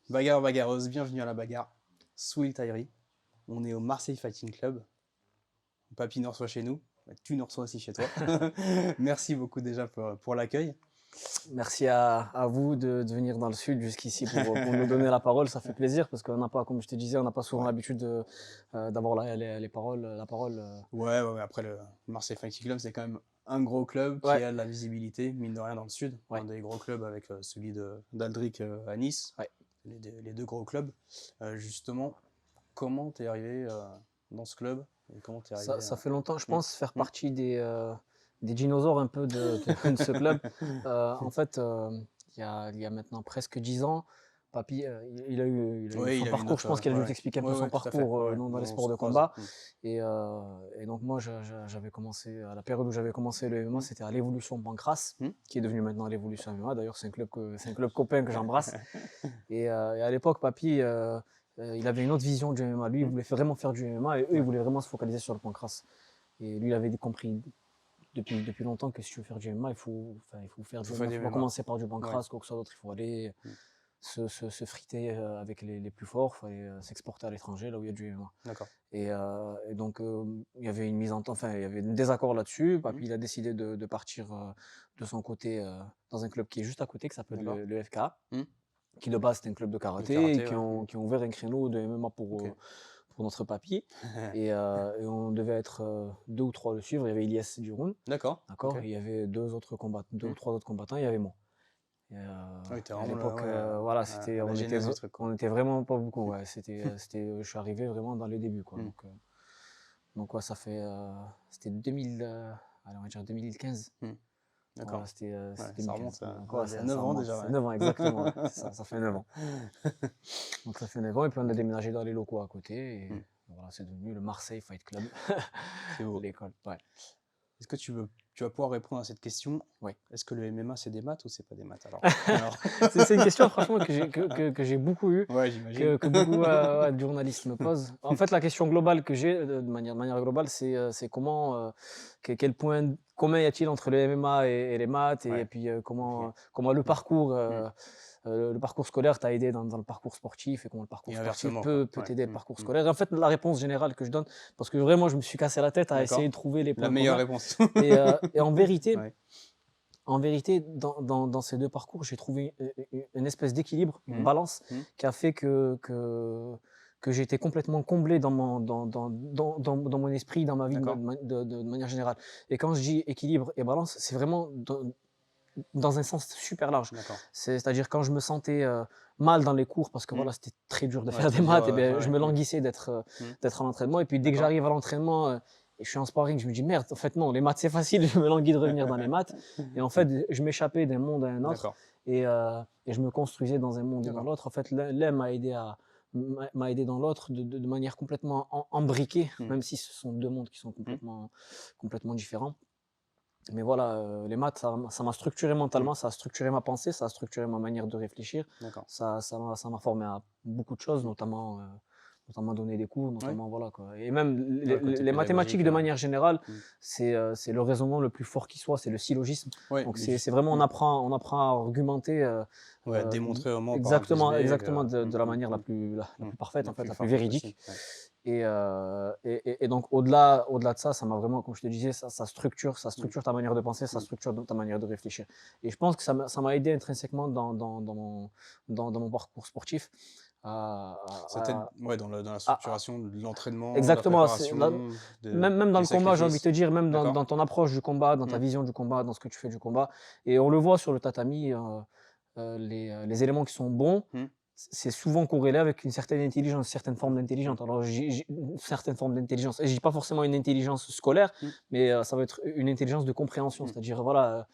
Bagarre, bagarreuse, bienvenue à la bagarre. Souil Tahiri, on est au Marseille Fighting Club. Papy nous reçoit chez nous, tu nous reçois aussi chez toi. Merci beaucoup déjà pour l'accueil. Merci à vous de venir dans le sud jusqu'ici pour nous donner la parole. Ça fait plaisir parce qu'on n'a pas, comme je te disais, on n'a pas souvent l'habitude d'avoir les paroles, la parole. Ouais, après le Marseille Fighting Club, c'est quand même un gros club qui Ouais, a de la visibilité, mine de rien, dans le sud. ouais, Un des gros clubs avec celui d'Aldric à Nice, ouais. les deux gros clubs. Justement, comment t'es arrivé dans ce club et comment t'es arrivé Ça fait longtemps, je Hmm, pense, faire hmm. partie des dinosaures un peu de ce club. En fait, il y a maintenant presque 10 ans, Papy, il a eu Oui, son il a eu parcours. Je notre. pense qu'il a dû Ouais, t'expliquer un peu ouais, son ouais, tout à fait. parcours Ouais, dans les on sports se de croise. combat. Et donc moi, j'avais commencé, à la période où j'avais commencé le MMA, Hmm. c'était à l'Évolution Pancras, Hmm. qui est devenu maintenant l'Évolution MMA. D'ailleurs, c'est un club copain que j'embrasse. Et à l'époque, Papy, il avait une autre vision du MMA. Lui, il Hmm. voulait vraiment faire du MMA et eux, ils Ouais. voulaient vraiment se focaliser sur le Pancras. Et lui, il avait compris depuis longtemps que si tu veux faire du MMA, il faut faire du Faire MMA. Il du faut pas MMA. commencer par du Ouais. pancras, quoi que ce soit d'autre. Il faut aller Hmm. se friter avec les plus forts. Il fallait s'exporter à l'étranger, là où il y a du MMA. D'accord. Et donc, il y avait une mise en temps, enfin, il y avait un désaccord là-dessus. Hmm. Papy, il a décidé de partir de son côté dans un club qui est juste à côté, qui s'appelle D'accord. le FK, Hmm. qui de base c'était un club de Le karaté et karaté, ouais. Hmm. qui ont ouvert un créneau de MMA Ok. pour notre Papy. Et on devait être deux ou trois à le suivre. Il y avait Ilyes Duroun. D'accord. Ok. D'accord. Et il y avait deux Hmm. ou trois autres combattants, il y avait moi. Oui, t'es Et à vraiment l'époque, ouais, voilà, à la genèse du truc, quoi. on était vraiment pas beaucoup. Ouais. Je suis arrivé vraiment dans les débuts, quoi. Hmm. Donc ouais, c'était 2000, allez, on va dire 2015. Hmm. D'accord. Voilà, Ouais, c'était ça 2015. remonte Donc à ouais, il y a ça 9 ans remonte. déjà, C'est ouais. 9 ans, exactement. Ouais. Ça fait 9 ans. Donc ça fait 9 ans, et puis on a Ok. déménagé dans les locaux à côté. Et Hmm. voilà, c'est devenu le Marseille Fight Club, C'est beau. l'école. Ouais. Est-ce que tu vas pouvoir répondre à cette question? Ouais. Est-ce que le MMA c'est des maths ou c'est pas des maths alors... C'est une question, franchement, que j'ai beaucoup eu, Ouais, j'imagine. que beaucoup ouais, de journalistes me posent. En fait, la question globale que j'ai, de manière globale, c'est quel point commun y a-t-il entre le MMA et les maths, et Ouais. puis Ok. comment Hmm. le parcours scolaire t'a aidé dans le parcours sportif, et comment le Et parcours sportif inversement, quoi. peut Ouais. t'aider le Hmm. parcours Hmm. scolaire. En fait, la réponse générale que je donne, parce que vraiment, je me suis cassé la tête à essayer D'accord. de trouver les La points meilleure communs. réponse. Et en vérité, Ouais. dans ces deux parcours, j'ai trouvé une espèce d'équilibre, une Hmm. balance, Hmm. qui a fait que j'ai été complètement comblé dans mon esprit, dans ma vie D'accord. de manière générale. Et quand je dis équilibre et balance, c'est vraiment dans un sens super large. D'accord. C'est-à-dire quand je me sentais mal dans les cours, parce que Hmm. voilà, c'était très dur de Ouais, faire des très dur. maths, et bien, je Ouais. me Hmm. languissais Hmm. d'être à l'entraînement. Et puis dès que D'accord. j'arrive à l'entraînement et je suis en sparring, je me dis merde, en fait non, les maths c'est facile, je me languis de revenir dans les maths. Et en fait, je m'échappais d'un monde à un autre, D'accord. et je me construisais dans un monde et dans D'accord. l'autre. En fait, l'un m'a aidé dans l'autre de manière complètement embriquée, Hmm. même si ce sont deux mondes qui sont Hmm. complètement différents. Mais voilà, les maths, ça m'a structuré Hmm. mentalement, ça a structuré ma pensée, ça a structuré ma manière de réfléchir. D'accord. Ça m'a formé à beaucoup de choses, Hmm. notamment donner des cours, Ouais. notamment voilà, quoi. Et même Ouais, le côté les mathématiques pédagogique. de manière générale, Hmm. c'est le raisonnement le plus fort qui soit, c'est le syllogisme. Ouais, Donc mais c'est juste. vraiment, Hmm. on apprend à argumenter Ouais, euh, démontrer au moins par A plus B exactement que. de la manière la plus parfaite, La en fait, plus la plus parfaite véridique. possible. Ouais. Et donc, au-delà de ça, ça m'a vraiment, comme je te disais, ça Hmm. structure ta manière de penser, ça Hmm. structure ta manière de réfléchir. Et je pense que ça m'a aidé intrinsèquement dans mon parcours sportif. À, Ça t'aide ouais, dans la à- structuration de l'entraînement, de la exactement. préparation, Même dans des le combat, j'ai envie de sacrifices. te dire, même D'accord? dans ton approche du combat, dans ta Hmm. vision du combat, dans ce que tu fais du combat. Et on le voit sur le tatami, les éléments qui sont bons, Hmm. c'est souvent corrélé avec une certaine intelligence, une certaine forme d'intelligence. Alors, une certaine forme d'intelligence. Et je dis pas forcément une intelligence scolaire, Hmm. mais ça va être une intelligence de compréhension. Hmm. C'est-à-dire, voilà,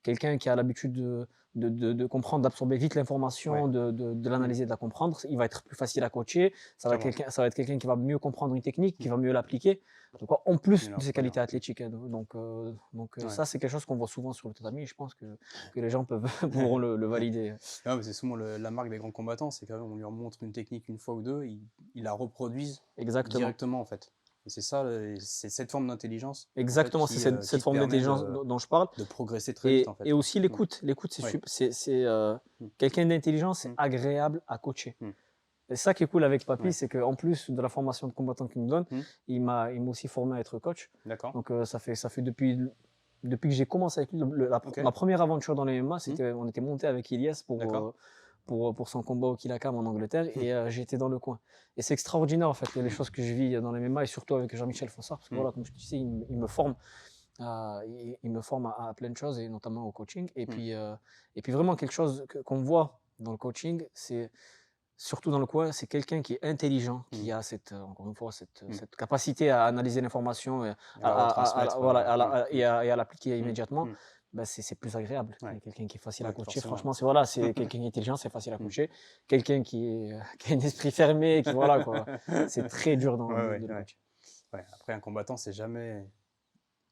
quelqu'un qui a l'habitude de comprendre, d'absorber vite l'information, Ouais. de Hmm. l'analyser, de la comprendre, il va être plus facile à coacher. Clairement. Ça va être quelqu'un qui va mieux comprendre une technique, qui Hmm. va mieux l'appliquer. Donc, en Il plus est de ses reproduire. qualités athlétiques, hein. Donc Ouais. ça, c'est quelque chose qu'on voit souvent sur le tatami, et je pense que les gens pourront le valider. Ah, mais c'est souvent la marque des grands combattants, c'est quand même on lui montre une technique une fois ou deux, ils la reproduisent Exactement. directement en fait. Et c'est ça, c'est cette forme d'intelligence en fait, Exactement, c'est qui, cette, qui cette te forme permet d'intelligence dont je parle. de progresser très vite en Et fait. aussi Mm. l'écoute. L'écoute, Oui. c'est Mm. quelqu'un d'intelligent, c'est Mm. agréable à coacher. Mm. Et ça qui est cool avec Papy, Ouais. c'est qu'en plus de la formation de combattant qu'il me donne, Mm. il m'a aussi formé à être coach. D'accord. Donc ça fait depuis que j'ai commencé avec lui, Ok. ma première aventure dans les MMA, Mm. on était monté avec Ilyes D'accord. pour son combat au Killacam en Angleterre Mm. et j'étais dans le coin. Et c'est extraordinaire en fait les choses que je vis dans les MMA et surtout avec Jean-Michel Fossard parce que Mm. voilà, comme je te disais, il me forme. Il me forme à plein de choses et notamment au coaching. Et puis vraiment quelque chose qu'on voit dans le coaching, c'est surtout dans le coin, c'est quelqu'un qui est intelligent, Mm. qui a encore une fois, cette, Mm. cette capacité à analyser l'information et À la retransmettre. voilà, Ouais. et à l'appliquer Mm. immédiatement. Mm. Ben, c'est plus agréable. Ouais. Quelqu'un qui est facile à Ouais, coacher, forcément. franchement, c'est voilà, c'est quelqu'un qui est intelligent, c'est facile à Mm. coacher. Quelqu'un qui a un esprit fermé, qui voilà quoi, c'est très dur Ouais, de le ouais. coacher. Ouais. Après, un combattant, c'est jamais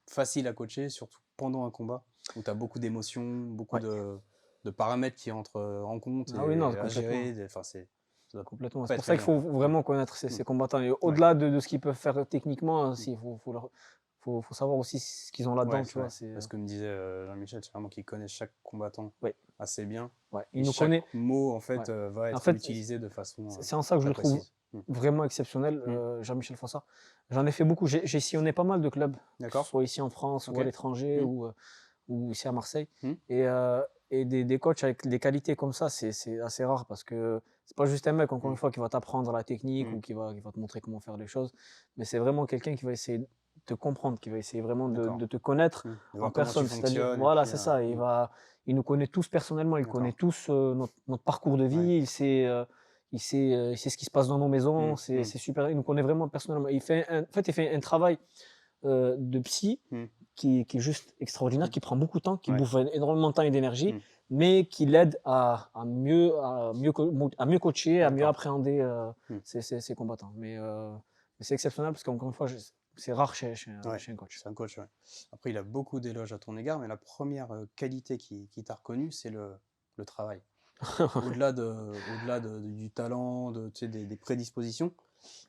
facile à coacher, surtout pendant un combat où tu as beaucoup d'émotions, beaucoup Ouais. de paramètres qui entrent en compte Ah oui, non, et à complètement. gérer. Enfin, ça doit Complètement. pas C'est pour être ça qu'il évident. faut vraiment connaître Mm. ces combattants. Et Ouais. au-delà de ce qu'ils peuvent faire techniquement, Mm. il faut savoir aussi ce qu'ils ont là-dedans, Ouais, tu c'est vois. vrai. Parce que me disait Jean-Michel, c'est vraiment qu'il connaît chaque combattant Ouais, assez bien. ouais. Et Il nous chaque connaît. mot, en Ouais. fait, va En être fait, utilisé de façon c'est en ça que je très le trouve précise. Mm. vraiment exceptionnel, Mm. Jean-Michel Fossard. J'en ai fait beaucoup. J'ai sillonné pas mal de clubs, que ce D'accord? soit ici en France ou Ok. à l'étranger Mm. ou ici à Marseille. Mm. Et des coachs avec des qualités comme ça, c'est assez rare parce que c'est pas juste un mec, encore Mm. une fois, qui va t'apprendre la technique Mm. ou qui va te montrer comment faire les choses, mais c'est vraiment quelqu'un qui va essayer de te comprendre, qui va essayer vraiment D'accord. de te connaître Mm. De en voir comment tu personne. C'est-à-dire, fonctionnes et voilà, puis. c'est ça. Mm. Il nous connaît tous personnellement, il connaît D'accord. tous notre parcours de Ouais. vie, il sait ce qui se passe dans nos maisons, Mm. Mm. c'est super. Il nous connaît vraiment personnellement. En fait, il fait un travail de psy Mm. qui est juste extraordinaire, qui prend beaucoup de temps, qui Ouais. bouffe énormément de temps et d'énergie, Mm. mais qui l'aide à mieux coacher, à mieux D'accord. appréhender Mm. ses combattants. Mais c'est exceptionnel parce qu'encore une fois, c'est rare Ouais. chez un coach. C'est un coach, ouais. Après, il a beaucoup d'éloges à ton égard, mais la première qualité qui t'a reconnu, c'est le travail. Du talent, tu sais, des prédispositions,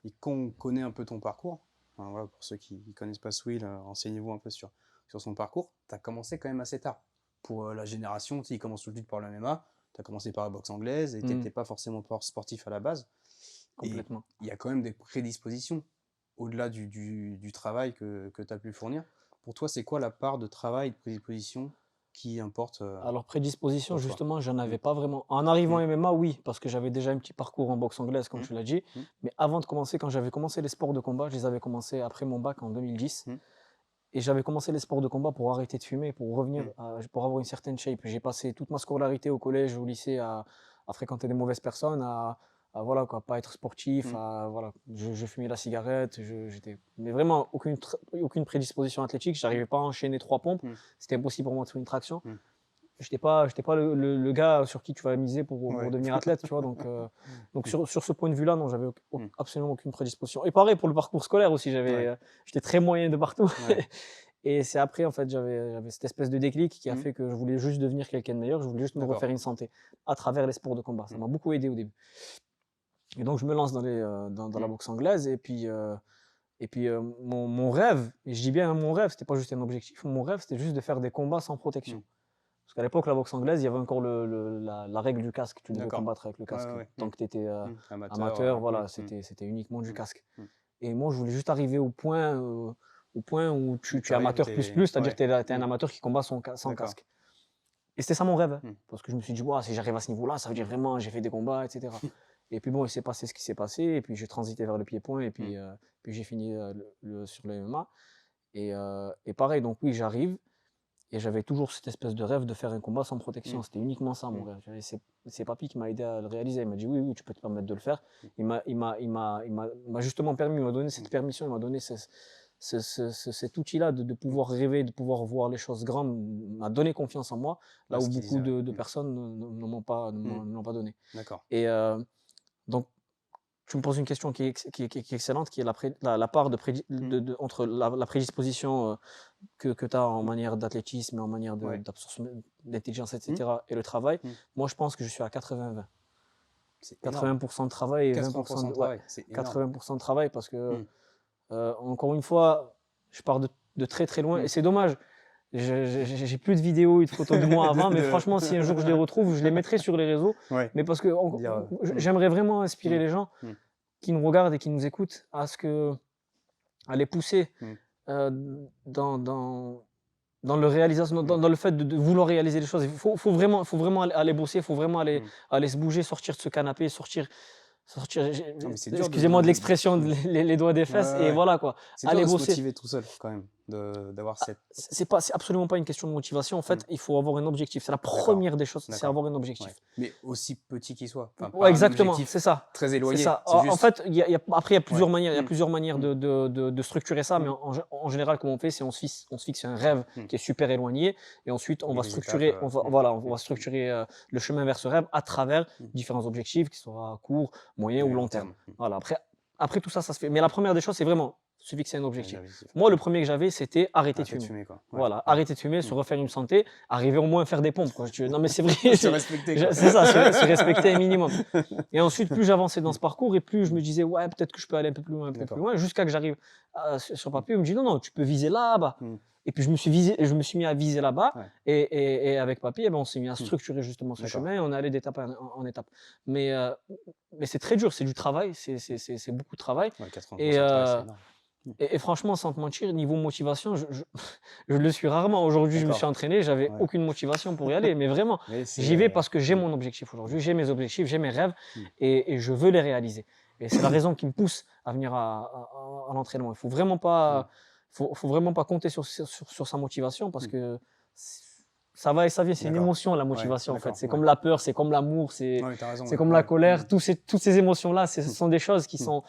et quand on connaît un peu ton parcours, enfin, voilà, pour ceux qui ne connaissent pas Swill, renseignez-vous un peu sur son parcours. Tu as commencé quand même assez tard. Pour la génération, tu sais, il commence tout de suite par le MMA, tu as commencé par la boxe anglaise, et tu n'étais pas forcément sportif à la base. Et Complètement. il y a quand même des prédispositions, au-delà du travail que tu as pu fournir. Pour toi, c'est quoi la part de travail et de prédisposition qui importe Alors, prédisposition, pour toi? justement, j'en Mm. avais pas vraiment. En arrivant Mm. MMA, oui, parce que j'avais déjà un petit parcours en boxe anglaise, comme Mm. tu l'as dit. Mm. Mais avant de commencer, quand j'avais commencé les sports de combat, je les avais commencés après mon bac en 2010. Mm. Et j'avais commencé les sports de combat pour arrêter de fumer, pour revenir, Mm. pour avoir une certaine shape. J'ai passé toute ma scolarité au collège, au lycée à fréquenter des mauvaises personnes, voilà quoi, pas être sportif, Mm. voilà, je fumais la cigarette, mais vraiment aucune prédisposition athlétique. J'arrivais pas à enchaîner 3 pompes. Mm. C'était impossible pour moi de faire une traction. Mm. J'étais pas le gars sur qui tu vas miser pour Ouais. devenir athlète, tu vois. Donc sur ce point de vue-là, non, j'avais Mm. absolument aucune prédisposition. Et pareil pour le parcours scolaire aussi, Ouais. j'étais très moyen de partout. Ouais. Et c'est après, en fait, j'avais cette espèce de déclic qui a Mm. fait que je voulais juste devenir quelqu'un de meilleur, je voulais juste me D'accord. refaire une santé à travers les sports de combat. Ça Mm. m'a beaucoup aidé au début. Et donc, je me lance dans la Mm. boxe anglaise. Et puis, mon rêve, et je dis bien mon rêve, c'était pas juste un objectif, mon rêve, c'était juste de faire des combats sans protection. Mm. Parce qu'à l'époque, la boxe anglaise, il y avait encore la règle du casque. Tu devais D'accord. combattre avec le Ouais, casque. ouais, ouais. Tant que tu étais Mm. amateur, voilà, Mm. c'était uniquement du Mm. casque. Mm. Et moi, je voulais juste arriver au point où tu es T'arrives, amateur plus, c'est-à-dire ouais. que tu es un Mm. amateur qui combat sans D'accord. casque. Et c'était ça mon rêve, hein, Mm. parce que je me suis dit, ouah, si j'arrive à ce niveau-là, ça veut dire vraiment, j'ai fait des combats, etc. Et puis bon, il s'est passé ce qui s'est passé, et puis j'ai transité vers le pied-point, et puis, Mm. puis j'ai fini sur le MMA. Et pareil, donc oui, j'arrive, et j'avais toujours cette espèce de rêve de faire un combat sans protection. Mm. C'était uniquement ça mon Mm. rêve. C'est Papy qui m'a aidé à le réaliser. Il m'a dit, oui, oui, tu peux te permettre de le faire. Mm. Il m'a justement permis, il m'a donné cette permission, il m'a donné cet outil-là de pouvoir rêver, de pouvoir voir les choses grandes, m'a donné confiance en moi, là Ouais, où ce qu'il beaucoup disait, ouais. de Mm. personnes ne m'ont pas donné. D'accord. Et donc, tu me poses une question qui est excellente, qui est la part entre la prédisposition que tu as en manière d'athlétisme et en manière Ouais. d'absorption d'intelligence, etc., et le travail. Mm. Moi, je pense que je suis à 80-20. C'est énorme. 80% de travail et 80% 20% de travail, c'est énorme. 80% de travail parce que Mm. Encore une fois, je pars de très très loin et c'est dommage. J'ai plus de vidéos et de photos de moi avant, mais franchement, si un jour je les retrouve, je les mettrai sur les réseaux. Ouais. Mais parce que Dire, j'aimerais vraiment inspirer mm, les gens mm, qui nous regardent et qui nous écoutent à les pousser mm. dans, dans le réalisation, dans le fait de vouloir réaliser les choses. Faut vraiment aller bosser, il faut vraiment Mm. aller se bouger, sortir de ce canapé, sortir. Non, mais c'est dur Excusez-moi de l'expression, les doigts des fesses, Ouais, et ouais. voilà quoi. C'est dur Aller de se bosser. motiver tout seul, quand même, d'avoir cette. C'est absolument pas une question de motivation. En fait, Mm. il faut avoir un objectif. C'est la D'accord. première des choses, c'est D'accord. avoir un objectif. Ouais. Mais aussi petit qu'il soit. Enfin, Ouais, pas un exactement, objectif c'est ça. très C'est éloigné. ça. C'est En juste. fait, après, il y a plusieurs Ouais. manières, il y a Mm. plusieurs manières Mm. de structurer ça, mais Mm. en général, comment on fait, c'est on se fixe un rêve Mm. qui est super éloigné, et ensuite on Et va les structurer, étapes, voilà, on mm. va structurer le chemin vers ce rêve à travers Mm. différents objectifs, qui soient courts, moyens Et ou long terme. Voilà. Après tout ça, ça se fait. Mais la première des choses, c'est vraiment se fixer un objectif. Moi, le premier que j'avais, c'était arrêter de fumer. Quoi. Ouais. Voilà, arrêter de fumer, se refaire une santé, arriver au moins à faire des pompes. Quoi. Non, mais c'est vrai. Se respecter. Quoi. C'est ça, se respecter un minimum. Et ensuite, plus j'avançais dans ce parcours, et plus je me disais, ouais, peut-être que je peux aller un peu plus loin, jusqu'à que j'arrive sur papier. On me dit, non, tu peux viser là-bas. Et puis je me suis mis à viser là-bas, et avec Papy, on s'est mis à structurer justement ce chemin, et on est allé d'étape en étape. Mais c'est très dur, c'est du travail, c'est beaucoup de travail. Ouais, 80% de travail, c'est énorme. Et franchement, sans te mentir, niveau motivation, je le suis rarement. Aujourd'hui, je me suis entraîné, j'avais aucune motivation pour y aller, mais vraiment, j'y vais parce que j'ai mon objectif aujourd'hui, j'ai mes objectifs, j'ai mes rêves, et je veux les réaliser. Et c'est la raison qui me pousse à venir à l'entraînement. Il faut vraiment pas compter sur sa motivation, parce que ça va et ça vient, c'est une émotion, la motivation en fait. C'est comme la peur, c'est comme l'amour, c'est comme la colère. Toutes ces émotions-là, ce sont des choses qui sont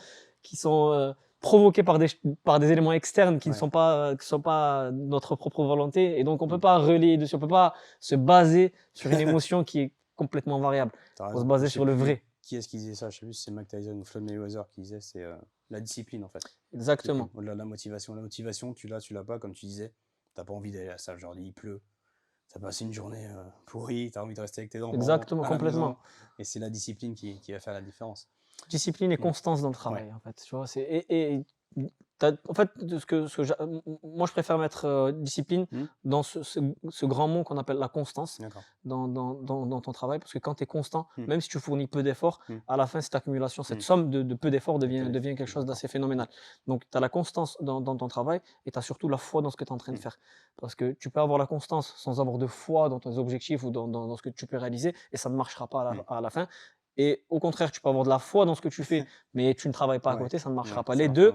provoquées par des éléments externes qui ne sont pas notre propre volonté. Et donc, on ne peut pas relayer dessus, on ne peut pas se baser sur une émotion qui est complètement variable. Il faut se baser sur le vrai. Qui est-ce qui disait ça? Je ne sais plus si c'est Mike Tyson ou Floyd Mayweather qui disait, c'est la discipline en fait. Exactement. Au-delà de la motivation. La motivation, tu l'as pas, comme tu disais. Tu n'as pas envie d'aller à la salle, genre il pleut. Tu as passé une journée pourrie, tu as envie de rester avec tes enfants. Exactement, complètement. Et c'est la discipline qui va faire la différence. Discipline et constance dans le travail, en fait. Tu vois, en fait, moi, je préfère mettre discipline dans ce grand mot qu'on appelle la constance dans ton travail, parce que quand tu es constant, même si tu fournis peu d'efforts, à la fin, cette accumulation, cette somme de peu d'efforts devient quelque chose d'assez phénoménal. Donc, tu as la constance dans ton travail, et tu as surtout la foi dans ce que tu es en train de faire. Parce que tu peux avoir la constance sans avoir de foi dans tes objectifs ou dans ce que tu peux réaliser, et ça ne marchera pas à la fin. Et au contraire, tu peux avoir de la foi dans ce que tu fais, mais tu ne travailles pas à côté, ça ne marchera pas. Les deux,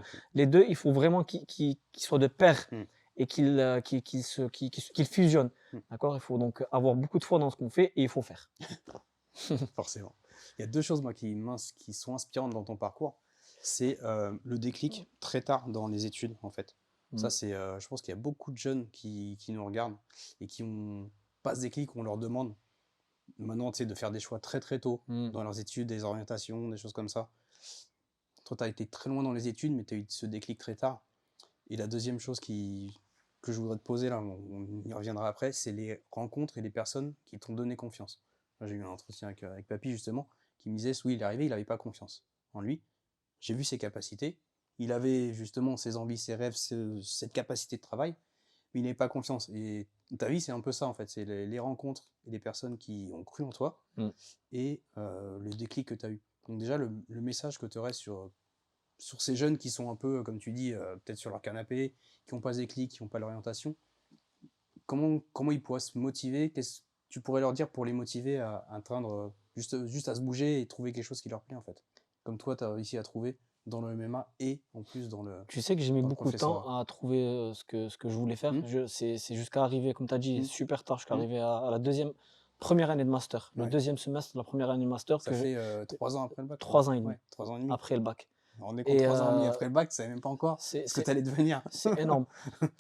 il faut vraiment qu'ils soient de pair et qu'ils fusionnent. D'accord? Il faut donc avoir beaucoup de foi dans ce qu'on fait, et il faut faire. Forcément. Il y a deux choses moi, qui sont inspirantes dans ton parcours. C'est le déclic très tard dans les études, en fait. Ça, c'est, je pense qu'il y a beaucoup de jeunes qui nous regardent et qui n'ont pas ce déclic, on leur demande maintenant de faire des choix très très tôt dans leurs études, des orientations, des choses comme ça. Toi, tu as été très loin dans les études, mais tu as eu ce déclic très tard. Et la deuxième chose que je voudrais te poser, là, on y reviendra après, c'est les rencontres et les personnes qui t'ont donné confiance. J'ai eu un entretien avec Papy, justement, qui me disait, oui, il est arrivé, il n'avait pas confiance en lui. J'ai vu ses capacités. Il avait justement ses envies, ses rêves, cette capacité de travail, mais il n'avait pas confiance. Et ta vie, c'est un peu ça, en fait. C'est les rencontres et les personnes qui ont cru en toi et le déclic que tu as eu. Donc déjà, le message que tu aurais sur ces jeunes qui sont un peu, comme tu dis, peut-être sur leur canapé, qui n'ont pas ce déclic, qui n'ont pas l'orientation, comment ils pourraient se motiver? Qu'est-ce que tu pourrais leur dire pour les motiver à atteindre, juste à se bouger et trouver quelque chose qui leur plaît, en fait? Comme toi, tu as réussi à trouver dans le MMA et en plus dans le... Tu sais que j'ai mis beaucoup de temps à trouver ce que je voulais faire. C'est jusqu'à arriver, comme tu as dit, super tard, jusqu'à arriver à la première année de master. Le deuxième semestre de la première année de master. Ça fait 3 ans après le bac? 3 ans et demi. 3 ans et demi. Après le bac. On est contre 3 ans et demi après le bac, tu ne savais même pas encore ce que tu allais devenir. C'est énorme.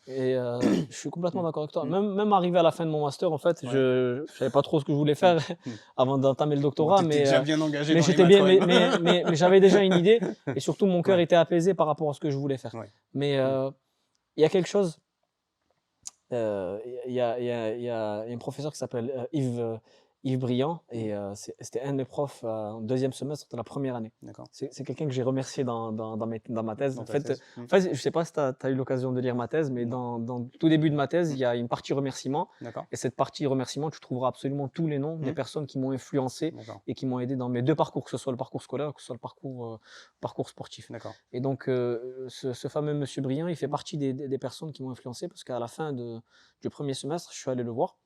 Et je suis complètement d'accord avec toi. Même arrivé à la fin de mon master, en fait, je ne savais pas trop ce que je voulais faire avant d'entamer le doctorat. Mais déjà bien engagé mais dans j'étais les bien, mais j'avais déjà une idée, et surtout mon cœur était apaisé par rapport à ce que je voulais faire. Mais il y a quelque chose. Il y a un professeur qui s'appelle Yves Yves Briand, et c'était un de mes profs en deuxième semestre de la première année. D'accord. C'est quelqu'un que j'ai remercié dans ma thèse. Dans En ta fait, thèse. je sais pas si tu as eu l'occasion de lire ma thèse, mais Non. dans le tout début de ma thèse, il y a une partie remerciements. D'accord. Et cette partie remerciements, tu trouveras absolument tous les noms des personnes qui m'ont influencé D'accord. et qui m'ont aidé dans mes deux parcours, que ce soit le parcours scolaire, que ce soit le parcours sportif. D'accord. Et donc, ce fameux monsieur Briand, il fait partie des personnes qui m'ont influencé, parce qu'à la fin du premier semestre, je suis allé le voir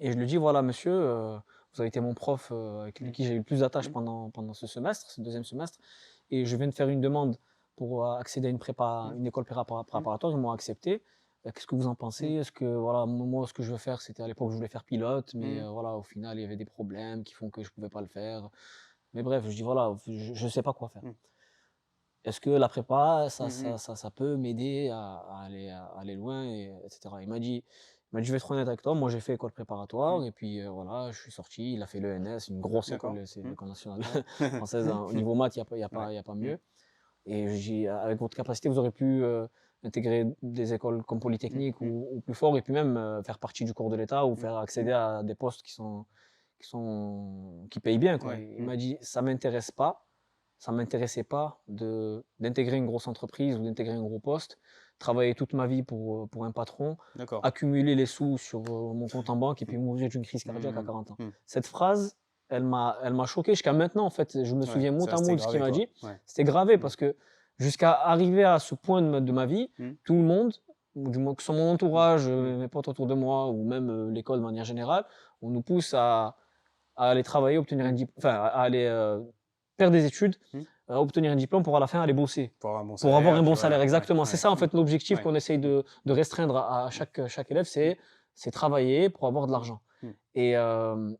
et je lui dis, voilà, monsieur, vous avez été mon prof avec qui j'ai eu le plus d'attaches pendant ce semestre, ce deuxième semestre, et je viens de faire une demande pour accéder à une école préparatoire. Ils m'ont accepté. Qu'est-ce que vous en pensez? Est-ce que, voilà, moi, ce que je veux faire, c'était à l'époque, je voulais faire pilote, mais voilà, au final, il y avait des problèmes qui font que je ne pouvais pas le faire. Mais bref, je dis, voilà, je ne sais pas quoi faire. Est-ce que la prépa, ça peut m'aider à aller loin, etc. Il m'a dit, je vais être honnête avec toi, moi j'ai fait école préparatoire, et puis voilà, je suis sorti, il a fait l'ENS, une grosse D'accord. école, c'est l'école nationale française, hein. Au niveau maths, il n'y a pas mieux. Et j'ai, avec votre capacité, vous aurez pu intégrer des écoles comme Polytechnique ou plus fort, et puis même faire partie du corps de l'État ou faire accéder à des postes qui payent bien, quoi. Ouais. Il m'a dit, ça m'intéressait pas d'intégrer une grosse entreprise ou d'intégrer un gros poste, travailler toute ma vie pour un patron, D'accord. accumuler les sous sur mon compte en banque et puis mourir d'une crise cardiaque à 40 ans. Cette phrase, elle m'a choqué jusqu'à maintenant, en fait. Je me souviens mot ça à restait mot de ce qu'il gravé, m'a quoi. dit. Ouais. C'était gravé parce que jusqu'à arriver à ce point de ma vie, tout le monde, ou du moins que ce soit mon entourage, mes potes autour de moi, ou même l'école de manière générale, on nous pousse à aller travailler, obtenir un diplôme, enfin, à aller faire des études, obtenir un diplôme pour à la fin aller bosser. Pour avoir un bon Pour avoir salaire, un bon puis salaire, voilà. exactement. Ouais. C'est ça, en fait, l'objectif Ouais. qu'on essaye de restreindre à chaque élève, c'est travailler pour avoir de l'argent. Et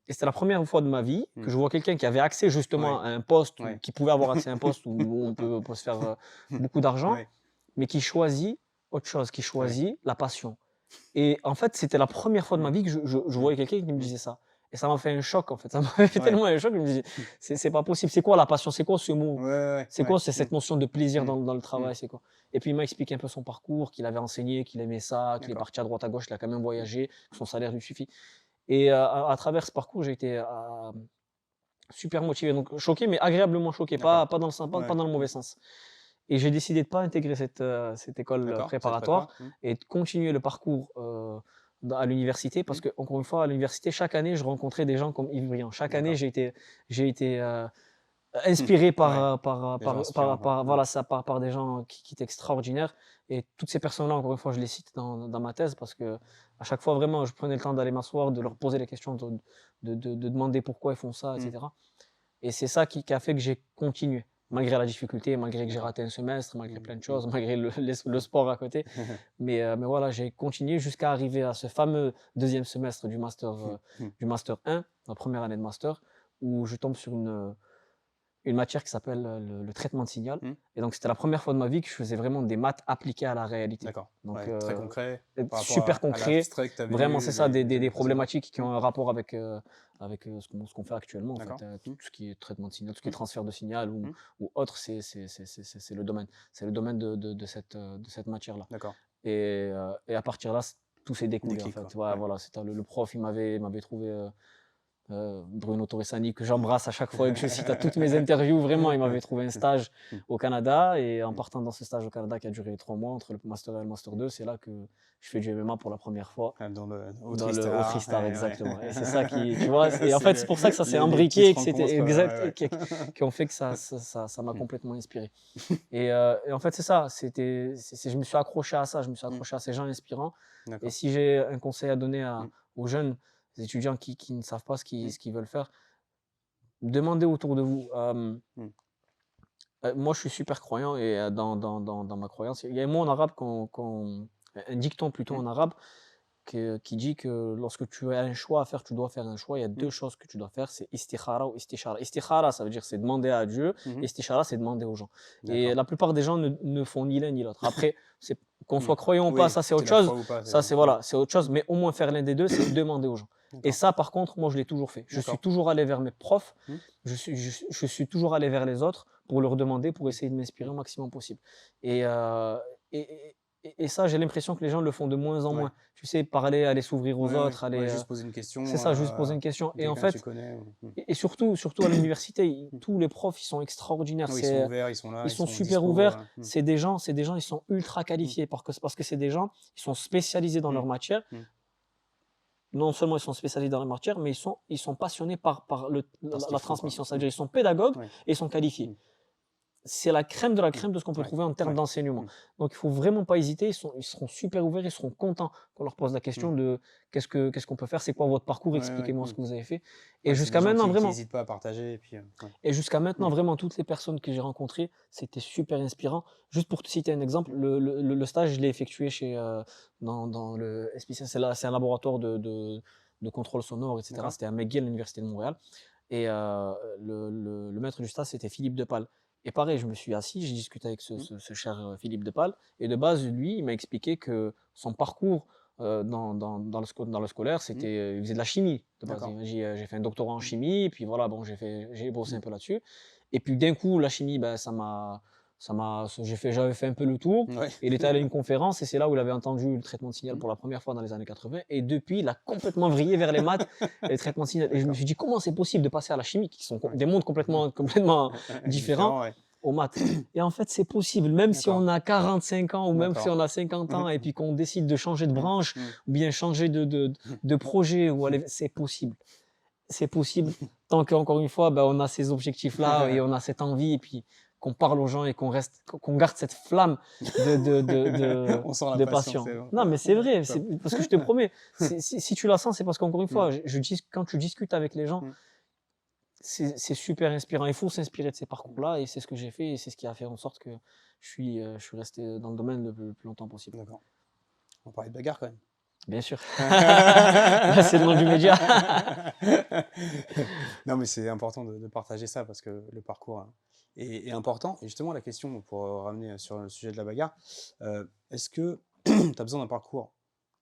c'était la première fois de ma vie que je vois quelqu'un qui avait accès justement à un poste, qui pouvait avoir accès à un poste où on peut se faire beaucoup d'argent, mais qui choisit autre chose, qui choisit la passion. Et en fait, c'était la première fois de ma vie que je voyais quelqu'un qui me disait ça. Et ça m'a fait un choc, en fait. Ça m'a fait tellement un choc que je me disais, c'est pas possible. C'est quoi la passion? C'est quoi ce mot? C'est quoi cette notion de plaisir dans le travail? C'est quoi? Et puis il m'a expliqué un peu son parcours, qu'il avait enseigné, qu'il aimait ça, qu'il est parti à droite à gauche, il a quand même voyagé, que son salaire lui suffit. Et à travers ce parcours, j'ai été super motivé. Donc choqué, mais agréablement choqué, pas dans le sens, pas dans le mauvais sens. Et j'ai décidé de pas intégrer cette école préparatoire et de continuer le parcours à l'université, parce que, encore une fois, à l'université, chaque année, je rencontrais des gens comme Yves Briand. Chaque année, j'ai été inspiré par des gens qui étaient extraordinaires. Et toutes ces personnes-là, encore une fois, je les cite dans ma thèse, parce que à chaque fois, vraiment, je prenais le temps d'aller m'asseoir, de leur poser les questions, de demander pourquoi ils font ça, etc. Et c'est ça qui a fait que j'ai continué, malgré la difficulté, malgré que j'ai raté un semestre, malgré plein de choses, malgré le sport à côté. Mais voilà, j'ai continué jusqu'à arriver à ce fameux deuxième semestre du master 1, la première année de master, où je tombe sur une matière qui s'appelle le traitement de signal. Et donc, c'était la première fois de ma vie que je faisais vraiment des maths appliquées à la réalité. D'accord. Donc, très concret. Super concret. Vraiment, c'est ça, des problématiques qui ont un rapport avec ce qu'on fait actuellement. En fait. Tout ce qui est traitement de signal, tout ce qui est transfert de signal ou autre, c'est le domaine. C'est le domaine de cette matière-là. D'accord. Et à partir de là, tout s'est découlé. En fait. Voilà, le prof, il m'avait trouvé... Bruno Torresani, que j'embrasse à chaque fois et que je cite à toutes mes interviews. Vraiment, il m'avait trouvé un stage au Canada, et en partant dans ce stage au Canada qui a duré 3 mois entre le Master 1 et le Master 2, c'est là que je fais du MMA pour la première fois. Au Tristar, exactement. Et c'est ça qui, tu vois, et en fait, c'est pour ça que ça s'est imbriqué, que c'était exact, qui ont fait que ça m'a complètement inspiré. Et en fait, c'est ça, je me suis accroché à ça, je me suis accroché à ces gens inspirants. Et si j'ai un conseil à donner aux jeunes étudiants qui ne savent pas ce qu'ils veulent faire, demandez autour de vous. Moi, je suis super croyant, et dans ma croyance, il y a un mot en arabe, un dicton plutôt en arabe, qui dit que lorsque tu as un choix à faire, tu dois faire un choix. Il y a deux choses que tu dois faire, c'est istikhara ou istishara. Istikhara, ça veut dire c'est demander à Dieu. Istishara, c'est demander aux gens. Et la plupart des gens ne font ni l'un ni l'autre. Après, qu'on soit croyant ou pas, ça c'est autre chose. Ça c'est autre chose. Mais au moins faire l'un des deux, c'est demander aux gens. Et ça, par contre, moi je l'ai toujours fait. Je suis toujours allé vers mes profs. Je suis toujours allé vers les autres pour leur demander, pour essayer de m'inspirer au maximum possible. Et Et ça, j'ai l'impression que les gens le font de moins en Ouais. moins. Tu sais, parler, aller s'ouvrir aux Ouais, ouais, autres, aller, ouais, juste poser une question c'est ça, juste poser une question. à Et en quelqu'un que tu fait, connais. et surtout à l'université, Mm. tous les profs, ils sont extraordinaires. Oui, ils sont ouverts, ils sont là, Ils ils sont sont super dispo. ouverts. C'est des gens, ils sont ultra Mm, qualifiés parce que c'est des gens, ils sont spécialisés dans mm, leur matière. mm. Non seulement ils sont spécialisés dans leur matière, mais ils sont passionnés par Par ce la qu'il faut, quoi. transmission. C'est-à-dire, ils sont pédagogues Ouais. et ils sont qualifiés. Mm, C'est la crème de la mm. crème de ce qu'on peut Ouais. trouver en termes Ouais. d'enseignement. Mm, Donc, il faut vraiment pas hésiter. Ils seront super ouverts, ils seront contents qu'on leur pose la mm. question de qu'est-ce qu'on peut faire, c'est quoi votre parcours, Ouais, ouais, expliquez-moi ce mm. que vous avez fait. Et Ouais, c'est des jusqu'à gens maintenant, qui vraiment, hésitent pas à partager. Et puis, ouais. vraiment, toutes les personnes que j'ai rencontrées, c'était super inspirant. Juste pour te citer un exemple, le stage, je l'ai effectué dans le SPCA, c'est un laboratoire de contrôle sonore, etc. D'accord? C'était à McGill, à l'Université de Montréal. Et le maître du stage, c'était Philippe Depal. Et pareil, je me suis assis, j'ai discuté avec ce, Mm, ce- ce cher Philippe Depal. Et de base, lui, il m'a expliqué que son parcours dans le scolaire, mm. il faisait de la chimie de base. Il D'accord. m'a dit, j'ai fait un doctorat en Mm, chimie, et puis voilà, bon, j'ai bossé un mm. peu là-dessus. Et puis d'un coup, la chimie, ben, j'avais fait un peu le tour. Ouais. Et il était allé à une conférence, et c'est là où il avait entendu le traitement de signal Mm. pour la première fois dans les années 80. Et depuis, il a complètement vrillé vers les maths et les traitements de signal. Et je me D'accord. suis dit, comment c'est possible de passer à la chimie, qui sont Ouais. des mondes complètement différents, Différent, ouais. aux maths. Et en fait, c'est possible, même si D'accord. on a 45 ans ou même si D'accord. on a 50 ans et puis qu'on décide de changer de Mm, branche mm, ou bien changer de projet, c'est possible. C'est possible tant qu'encore une fois, ben, on a ces objectifs-là et on a cette envie et puis qu'on parle aux gens et qu'on garde cette flamme On sent la de passion, passion. c'est bon. Non, mais c'est vrai, Top. parce que je te promets, si tu la sens, c'est parce qu'encore une Mm, fois, quand tu discutes avec les gens, mm. c'est super inspirant. Il faut s'inspirer de ces parcours-là et c'est ce que j'ai fait et c'est ce qui a fait en sorte que je suis resté dans le domaine le plus longtemps possible. D'accord. On parlait de bagarre quand même. Bien sûr. Là, c'est le nom du média. Non, mais c'est important de partager ça parce que le parcours est important. Et justement, la question pour ramener sur le sujet de la bagarre, est-ce que tu as besoin d'un parcours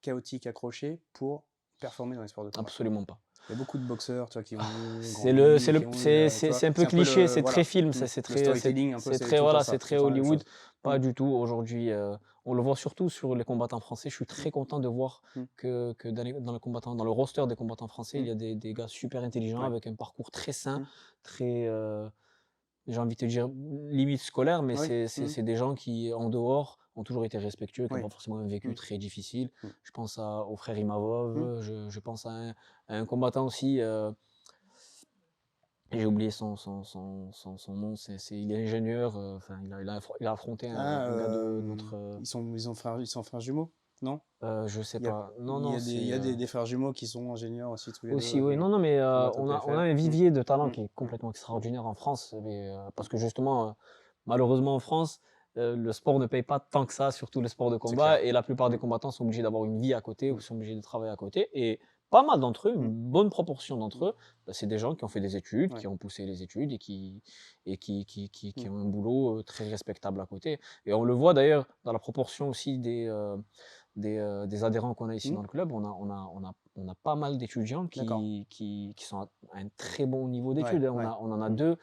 chaotique, accroché pour performer dans les sports de combat? Absolument pas. Il y a beaucoup de boxeurs, tu vois, qui ont eu C'est Grand le, Prix, c'est le, qui ont eu, c'est, tu c'est, vois, c'est un peu c'est un peu cliché, le, c'est très voilà, film, c'est le très, storytelling, un peu, c'est c'est très, tout le temps voilà, ça, c'est c'est très toujours la même Hollywood. chose. Pas du tout. Aujourd'hui, on le voit surtout sur les combattants français. Je suis très content de voir Mm, que dans le roster des combattants français, il mm, y a des gars super intelligents ouais, avec un parcours très sain, mm, très, j'ai envie de te dire, limite scolaire, mais ouais, c'est des gens qui, en dehors, ont toujours été respectueux, qui n'ont ouais, pas forcément un vécu mm, très difficile. mm, Je pense au frère mm. Imavov, je pense à un combattant aussi. J'ai oublié son nom, il est ingénieur, enfin, il a affronté Ah, un gars de notre. ils sont frères jumeaux, non? Je sais Il y a, pas. Non, non, il y c'est a des frères jumeaux qui sont ingénieurs aussi, tous les deux, aussi, oui. Non, non, mais combattants on a PFL. un Mm, vivier de talent mm, qui est mm, complètement extraordinaire en France, parce que justement, malheureusement en France, le sport ne paye pas tant que ça, surtout le sport de c'est clair. combat, et la plupart des Mm, combattants sont obligés d'avoir une vie à côté ou mm, sont obligés de travailler à côté. Et pas mal d'entre eux, mm, une bonne proportion mm, d'entre eux, bah, c'est des gens qui ont fait des études, ouais, qui ont poussé les études et qui mm, ont un boulot très respectable à côté. Et on le voit d'ailleurs dans la proportion aussi des adhérents qu'on a ici mm, dans le club. On a pas mal d'étudiants d'accord. qui sont à un très bon niveau Ouais, d'études, hein. ouais, On en a mm, deux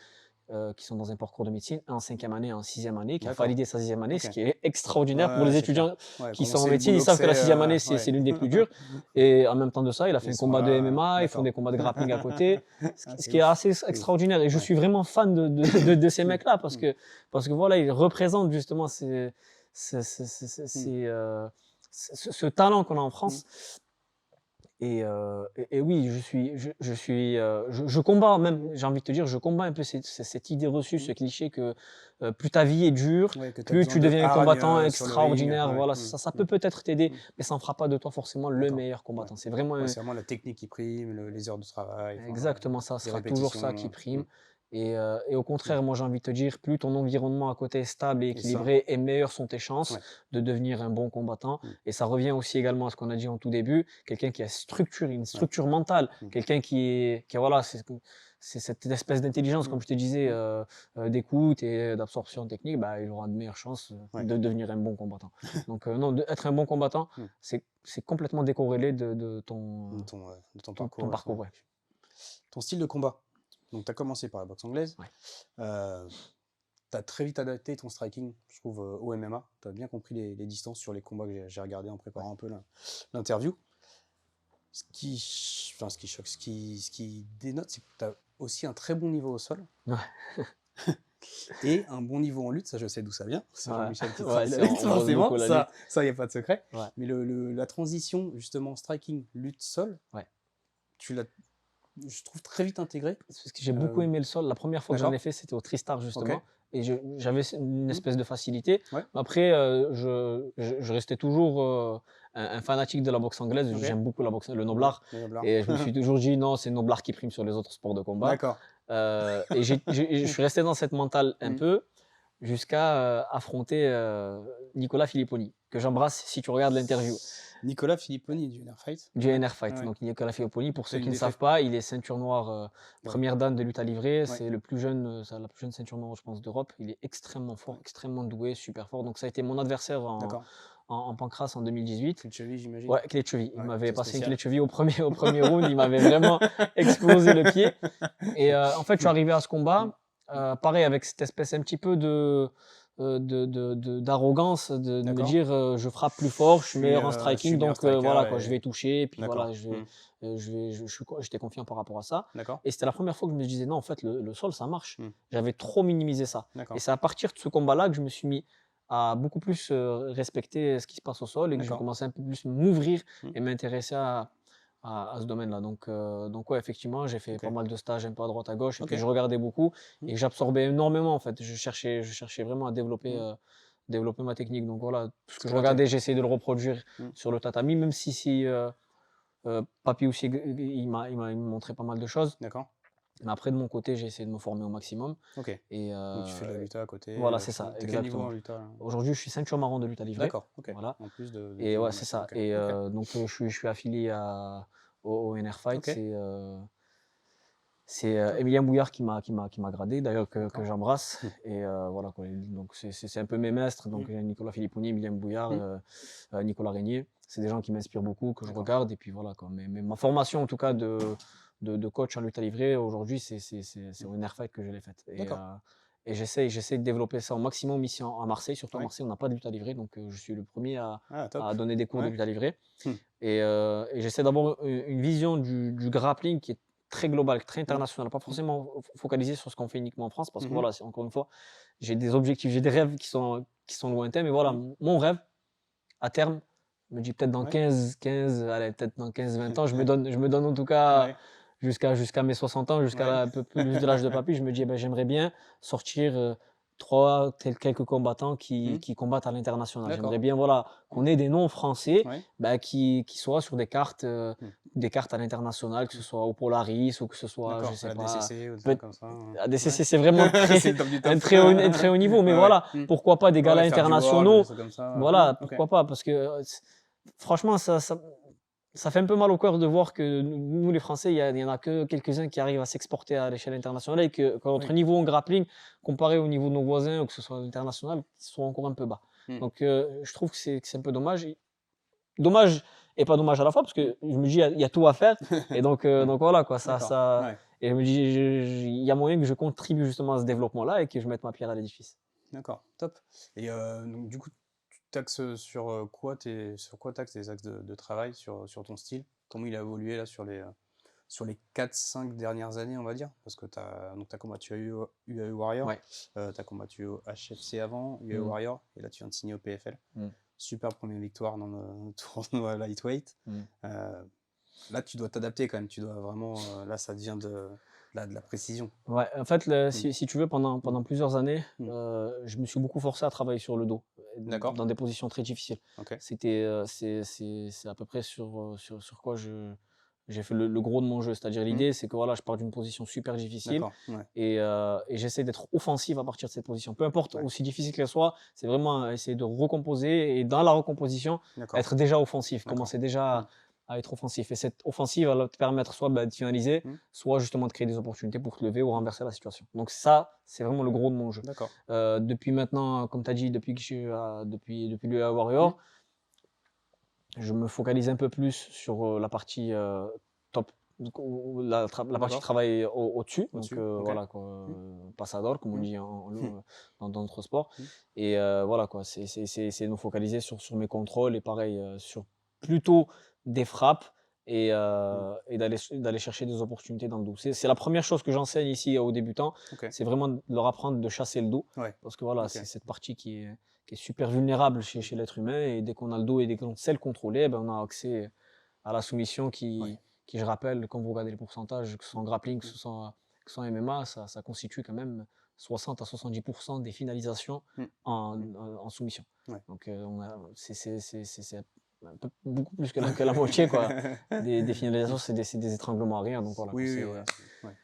qui sont dans un parcours de médecine, un en 5e année, un en 6e année, qui a d'accord. validé sa 6e année, Ok. ce qui est Ouais, extraordinaire pour ouais, les c'est clair. étudiants Ouais, qui quand on sont en sait le médecine. Ils boulot que savent que la c'est, 6e année, c'est ouais. l'une des plus dures. Et en même temps de ça, il a fait Ils un sont combat de là, MMA, ils font d'accord. des combats de grappling à côté, Ah, ce c'est qui est ouf, assez c'est ouf. extraordinaire. Et je Ouais. suis vraiment fan de ces Mm, mecs-là mm, parce que voilà, ils représentent justement ce, ce- ce- ce- mm, ces, euh, ce talent qu'on a en mm, France. Et oui, je combats même, j'ai envie de te dire, je combats un peu cette idée reçue, mm. ce cliché que plus ta vie est dure, Ouais, que tu as plus besoin tu de deviens un hargne combattant sur le ring. extraordinaire. Ouais, Voilà, mm, ça mm, peut peut-être t'aider, mm. mais ça ne fera pas de toi forcément le D'accord. meilleur Ouais. combattant. C'est vraiment Ouais, c'est vraiment la technique qui prime, les heures de travail, enfin, exactement ça, ce les sera toujours ça qui répétitions. prime. Et au Mm. contraire, moi j'ai envie de te dire, plus ton environnement à côté est stable et Et ça, équilibré, et meilleures sont tes chances ouais. de devenir un bon combattant. Mm, Et ça revient aussi également à ce qu'on a dit en tout début, quelqu'un qui a une ouais. structure mentale, Mm, quelqu'un voilà, c'est cette espèce d'intelligence, mm, comme je te disais, mm. d'écoute et d'absorption technique, bah, il aura de meilleures chances Ouais. de devenir un bon combattant. Donc non, être un bon combattant, Mm. c'est complètement décorrélé de ton, De ton ton parcours. Ouais. parcours. Ouais. Ton style de combat. Donc, tu as commencé par la boxe anglaise. Ouais. Tu as très vite adapté ton striking, je trouve, au MMA. Tu as bien compris les distances sur les combats que j'ai regardé en préparant un peu l'interview. Enfin, ce qui choque, ce qui dénote, c'est que tu as aussi un très bon niveau au sol. Ouais. Et un bon niveau en lutte, ça je sais d'où ça vient. C'est Ouais. Jean-Michel qui Ouais, travaille c'est- la lutte, on bosse forcément. beaucoup la lutte. Ça, il n'y a pas de secret. Ouais. Mais la transition, justement, striking, lutte, sol, Ouais. tu l'as, je trouve, très vite intégré. Parce que j'ai beaucoup aimé le sol. La première fois que j'en ai D'accord. fait, c'était au Tristar, justement. Ok. Et j'avais une espèce de facilité. Ouais. Mais après, je restais toujours un fanatique de la boxe anglaise. Ok. J'aime beaucoup la boxe, le noblard. Le noblard. Et je me suis toujours dit, non, c'est le noblard qui prime sur les autres sports de combat. D'accord. Et je suis resté dans cette mentale un Mhm. peu jusqu'à affronter Nicolas Filipponi, que j'embrasse si tu regardes l'interview. Nicolas Filipponi du NR Fight. Du NR Fight. Ouais. Donc Nicolas Filipponi, pour ceux C'est qui une ne savent défaite. pas, il est ceinture noire, première dan de lutte à livrer. C'est Ouais. le plus jeune, la plus jeune ceinture noire, je pense, d'Europe. Il est extrêmement fort, extrêmement doué, super fort. Donc ça a été mon adversaire en pancrace en 2018. Clé de cheville, j'imagine. Ouais, clé de cheville. Il Ouais, m'avait c'est passé une spécial. clé de cheville au premier round. Il m'avait vraiment explosé le pied. Et en fait, je suis arrivé à ce combat, pareil, avec cette espèce un petit peu d'arrogance, de me D'accord. dire je frappe plus fort, je suis meilleur en je striking, suis meilleur donc striker voilà, quoi, et- je vais toucher, et puis D'accord. voilà, j'étais confiant par rapport à ça. D'accord. Et c'était la première fois que je me disais non, en fait, le sol, ça marche. Mm. J'avais trop minimisé ça. D'accord. Et c'est à partir de ce combat-là que je me suis mis à beaucoup plus respecter ce qui se passe au sol et que j'ai D'accord. commencé un peu plus m'ouvrir Mm. et m'intéresser à ce domaine-là. Donc ouais, effectivement, j'ai fait Ok. pas mal de stages un peu à droite, à gauche, et Ok. puis je regardais beaucoup Mm. et j'absorbais énormément en fait. Je cherchais vraiment à développer, Mm. développer ma technique. Donc voilà, tout ce que je Scotté. regardais, j'essayais de le reproduire Mm. sur le tatami, même si Papy aussi, il m'a montré pas mal de choses. D'accord. Mais après, de mon côté, j'ai essayé de me former au maximum. Ok. Et Donc tu fais de la lutte à côté. voilà, c'est ça, T'as quel niveau en exactement. lutte là Aujourd'hui, je suis ceinture marron de lutte à livrer. D'accord. Ok. Voilà. En plus de Et ton ouais, MMA. c'est ça. Ok. Et Ok. donc, je suis affilié au NR Fight. Ok. C'est Emilien Bouillard qui m'a gradé, d'ailleurs, que D'accord. j'embrasse. Et voilà, quoi. Donc, c'est un peu mes maîtres. Donc, Nicolas Filipponi, Emilien Bouillard, Nicolas Régnier. C'est des gens qui m'inspirent beaucoup, que je D'accord. regarde. Et puis voilà, quoi. Mais ma formation, en tout cas, de coach en lutte à livrer, aujourd'hui, c'est au NR Fight que je l'ai faite. D'accord. Et j'essaie de développer ça au maximum ici à Marseille. Surtout à Ouais. Marseille, on n'a pas de lutte à livrer. Donc, je suis le premier Ah, top. à donner des cours de Ouais. lutte à livrer. Hmm. Et j'essaie d'avoir une vision du grappling qui est très globale, très internationale, pas forcément focalisée sur ce qu'on fait uniquement en France, parce que voilà, encore une fois, j'ai des objectifs, j'ai des rêves qui sont lointains, mais voilà, mon rêve, à terme, je me dis peut-être dans Ouais. 15-20 ans, je me donne en tout cas Ouais. jusqu'à mes 60 ans, jusqu'à Ouais. un peu plus de l'âge de papy, je me dis, eh ben, j'aimerais bien sortir quelques combattants qui combattent à l'international. D'accord. J'aimerais bien voilà, qu'on ait des noms français Ouais. qui soient sur des cartes à l'international, que ce soit au Polaris ou que ce soit, D'accord. je sais À la pas, DCC ou des trucs comme ça. à DCC, Ouais. c'est vraiment C'est le top du top. un très haut niveau, mais Ouais, voilà, ouais. pourquoi pas des galas Ouais, faire du world, internationaux, des trucs comme ça. voilà, Ok. pourquoi pas, parce que franchement, ça fait un peu mal au cœur de voir que nous, les Français, il y en a que quelques-uns qui arrivent à s'exporter à l'échelle internationale et que notre niveau en grappling, comparé au niveau de nos voisins, ou que ce soit international, ils sont encore un peu bas. Donc, je trouve que c'est un peu dommage. Dommage et pas dommage à la fois, parce que je me dis, il y a tout à faire. Et donc voilà, quoi, Ouais. et je me dis, il y a moyen que je contribue justement à ce développement-là et que je mette ma pierre à l'édifice. D'accord, top. Et donc, du coup, tu t'axes sur quoi t'axes tes axes de travail sur ton style? Comment il a évolué là sur les 4-5 dernières années, on va dire? Parce que tu as combattu à UAE Warrior, Ouais. tu as combattu au HFC avant, UAE Warrior, et là tu viens de signer au PFL. Super première victoire dans le tournoi lightweight. Là, tu dois t'adapter quand même, tu dois vraiment. Là, ça devient de la précision. Ouais, en fait, si tu veux, pendant plusieurs années, je me suis beaucoup forcé à travailler sur le dos, D'accord. dans des positions très difficiles. Ok. C'est à peu près sur quoi j'ai fait le gros de mon jeu. C'est-à-dire, l'idée, c'est que voilà, je pars d'une position super difficile D'accord. Ouais. et j'essaie d'être offensif à partir de cette position. Peu importe, Ouais. aussi difficile qu'elle soit, c'est vraiment essayer de recomposer et dans la recomposition, D'accord. être déjà offensif, D'accord. commencer déjà à être offensif. Et cette offensive va te permettre soit de finaliser, soit justement de créer des opportunités pour te lever ou renverser la situation. Donc ça, c'est vraiment le gros de mon jeu. D'accord. Depuis maintenant, comme tu as dit, depuis le Warrior, je me focalise un peu plus sur la partie top Donc, la partie D'accord. travail au-dessus, donc Au-dessus. Ok. voilà quoi, passador, comme on dit dans notre sport. Mm. Et voilà quoi, c'est nous focaliser sur mes contrôles et pareil, sur plutôt des frappes et d'aller chercher des opportunités dans le dos. C'est la première chose que j'enseigne ici aux débutants, Ok. c'est vraiment de leur apprendre de chasser le dos. Ouais. Parce que voilà, Ok. c'est cette partie qui est super vulnérable chez l'être humain. Et dès qu'on a le dos et dès qu'on sait le contrôler, ben, on a accès à la soumission Ouais. qui, je rappelle, quand vous regardez les pourcentages, que ce soit en grappling, que Mm. ce soit en MMA, ça constitue quand même 60 à 70% des finalisations Mm. en soumission. Ouais. Donc, c'est beaucoup plus que la moitié quoi. Des finalisations, c'est des étranglements arrière. Donc, voilà, quoi, Oui, oui, voilà. Ouais.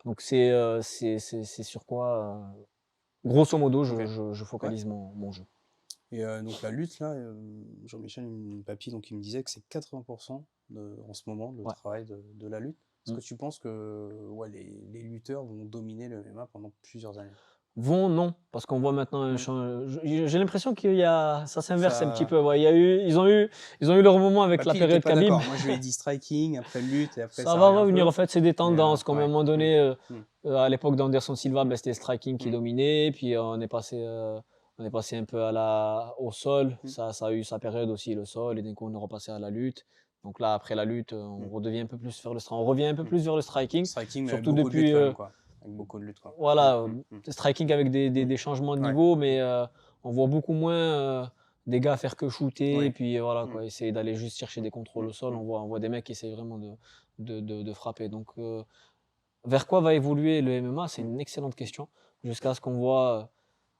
donc c'est sur quoi, grosso modo, Ok. je Ouais. focalise mon jeu. Et donc la lutte, là, Jean-Michel Papy, donc, il me disait que c'est 80% en ce moment le Ouais. travail de la lutte. Est-ce Mm. que tu penses que ouais, les lutteurs vont dominer le MMA pendant plusieurs années? Vont, non, parce qu'on voit maintenant un Mm. j'ai l'impression ça s'inverse un petit Ça... peu. Ouais, ils ont eu leur moment avec la Papy, il était période pas Khabib. d'accord. Moi, je lui ai dit striking, après lutte, et après Ça ça va arrive un revenir, peu. en fait, c'est des Mais tendances. Comme à un ouais. moment donné, Mm. à l'époque d'Anderson Silva, ben, c'était le striking qui Mm. dominait, puis on est passé un peu au sol. Mm. Ça a eu sa période aussi, le sol, et d'un coup, on est repassé à la lutte. Donc là, après la lutte, on Mm. redevient un peu plus on revient un peu Mm. plus vers le striking, Striking, mais avec surtout beaucoup de lutte depuis, quand même, quoi. Avec beaucoup de lutte, quoi. Mm. voilà, Mm. Mm. striking avec Mm. des changements de Ouais. niveau, mais on voit beaucoup moins des gars faire que shooter, et Oui. puis voilà, Mm. quoi, essayer d'aller juste chercher des contrôles Mm. au sol. Mm. On voit des mecs qui essayent vraiment de frapper. Donc, vers quoi va évoluer le MMA? C'est Mm. une excellente question. Jusqu'à ce qu'on voit Ouais,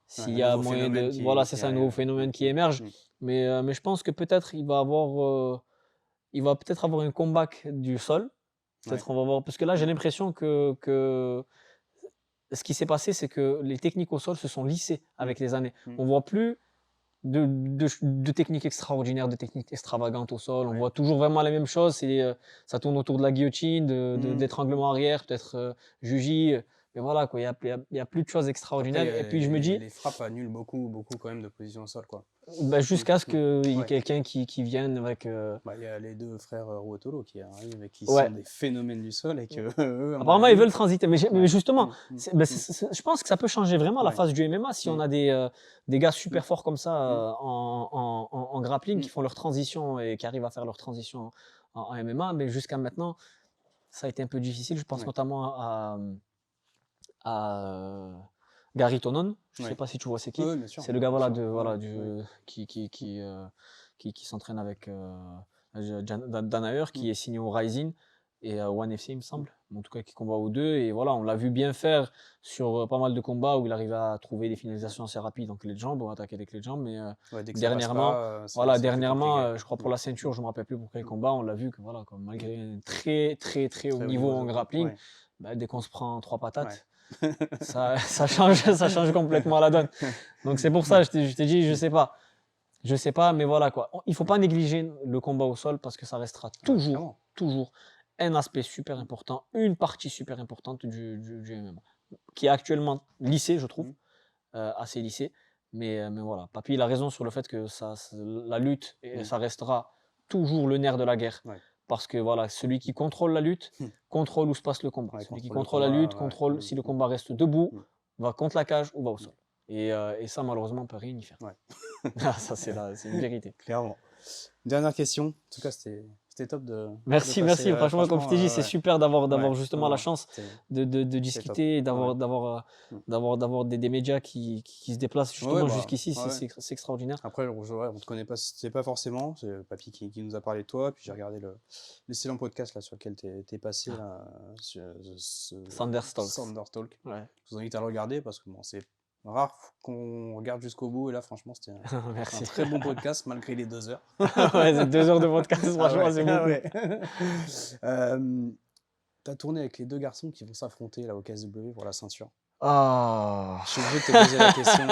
s'il un y a nouveau moyen phénomène voilà, c'est qui ça, un nouveau arrive. Mm. phénomène qui Mm. émerge. Mm. Mais je pense que peut-être il va peut-être avoir un comeback du sol. Ouais. Peut-être on va voir, parce que là, j'ai Mm. l'impression que ce qui s'est passé, c'est que les techniques au sol se sont lissées Mm. avec les années. Mm. On voit plus de techniques extraordinaires, de techniques extravagantes au sol. On Ouais. voit toujours vraiment la même chose. Ça tourne autour de la guillotine, Mm. d'étranglement arrière, peut-être juji. Mais voilà, quoi, il y a plus de choses Après, extraordinaires. Et puis je me dis, les frappes annulent beaucoup, beaucoup quand même de position au sol, quoi. bah, Mm. jusqu'à ce Mm. qu'il y ait Ouais. quelqu'un qui vienne avec. Bah, il y a les deux frères Ruotolo qui arrivent et qui Ouais. sont des phénomènes du sol et que eux, à mon Apparemment, ils avis, veulent transiter. Mais ouais. justement, Mm. Mm. bah, Mm. je pense que ça peut changer vraiment la Ouais. face du MMA si on Mm. a des gars super Mm. forts comme ça Mm. en grappling, qui Mm. font leur transition et qui arrivent à faire leur transition en MMA. Mais jusqu'à maintenant, ça a été un peu difficile. Je pense Ouais. notamment à Gary Tonon. Je ne sais Ouais. pas si tu vois c'est qui. Ouais, bien sûr. C'est le gars Bien voilà, sûr. Ouais. Ouais. qui s'entraîne avec Danaher, Mm. qui est signé au Rising et One FC, il me Mm. semble. En tout cas, qui combat aux deux. Et voilà, on l'a vu bien faire sur pas mal de combats où il arrivait à trouver des finalisations assez rapides en clé de jambe, ou attaquer avec les jambes. Mais Ouais, dès que ça passe dernièrement, pas, voilà, c'est plus compliqué, je quoi. crois pour Mm. la ceinture, je ne me rappelle plus pour quel Mm. combat, on l'a vu que voilà, quoi, malgré un très très très haut Très haut niveau niveau en de. grappling, Ouais. bah, dès qu'on se prend 3 Ouais. patates, ça change complètement la donne. Donc c'est pour ça, je t'ai dit, je sais pas. Je sais pas, mais voilà quoi. Il faut pas négliger le combat au sol, parce que ça restera Ah, toujours, clairement. toujours un aspect super important, une partie super importante du MMA, qui est actuellement lissé, je trouve, Mm. assez lissé. Mais voilà, Papy, il a raison sur le fait que la lutte, Mm. ça restera toujours le nerf de la guerre. Ouais. Parce que voilà, celui qui contrôle la lutte, Mm. contrôle où se passe le combat. Ouais, Celui qui contrôle le contrôle la lutte, combat, ouais. contrôle si le combat reste debout, Mm. va contre la cage ou va au Mm. sol. Et ça, malheureusement, on peut rien y faire. Ouais. Ah, ça, c'est une vérité. Clairement. Dernière question. En tout cas, c'était top de Merci, passer. Franchement, comme je t'ai dit, c'est Ouais. super d'avoir Ouais. justement la chance de C'était top. discuter, et Ouais. Mm. d'avoir des médias qui se déplacent Ouais, justement bah, jusqu'ici. ouais. C'est extraordinaire. Après, on te connaît pas, c'est pas forcément. C'est Papy qui nous a parlé de toi. Puis j'ai regardé l'excellent podcast là, sur lequel t'es passé. Là, sur Sanders Talks. Sanders Talk. Ouais. Je vous invite à le regarder parce que bon, c'est rare qu'on regarde jusqu'au bout. Et là, franchement, c'était un Merci. très bon podcast malgré les 2 heures. Ouais, c'est 2 heures de podcast, franchement, ouais, c'est beaucoup. Ouais. T'as tourné avec les 2 garçons qui vont s'affronter là au KSW pour la ceinture. Ah. Je suis obligé de te poser la question.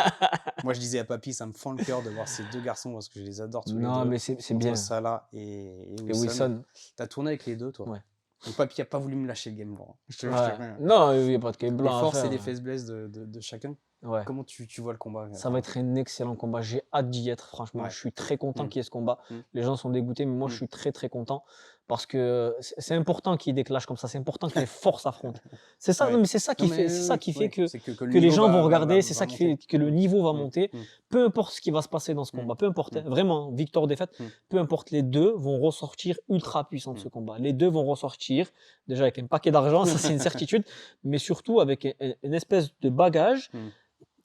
Moi, je disais à Papy, ça me fend le cœur de voir ces 2 garçons parce que je les adore tous les deux. Non, mais c'est Entre bien. Salah et Et Wilson. T'as tourné avec les 2, toi. Ouais. Et Papy a pas voulu me lâcher le game blanc. Ouais. Non, il n'y a pas de game blanc. Les forces à faire. et les faiblesses de chacun. Ouais. Comment tu vois le combat? Ça va être un excellent combat. J'ai hâte d'y être, franchement. Ouais. Je suis très content Mm. qu'il y ait ce combat. Mm. Les gens sont dégoûtés, mais moi, je Mm. suis très, très content parce que c'est important qu'il y ait des clashs comme ça. C'est important que les forces s'affrontent. C'est ça, non, Ouais. mais c'est ça Non, qui fait, mais c'est ça qui fait oui, que, c'est que le que les niveau gens vont va regarder. C'est ça qui monter. fait que le niveau va Mm. monter. Mm. Peu importe ce qui va se passer dans ce combat, peu importe, Mm. vraiment, victoire, défaite, Mm. peu importe, les deux vont ressortir ultra puissants de ce combat. Les deux vont ressortir déjà avec un paquet d'argent, ça c'est une certitude, mais surtout avec une espèce de bagage Mm.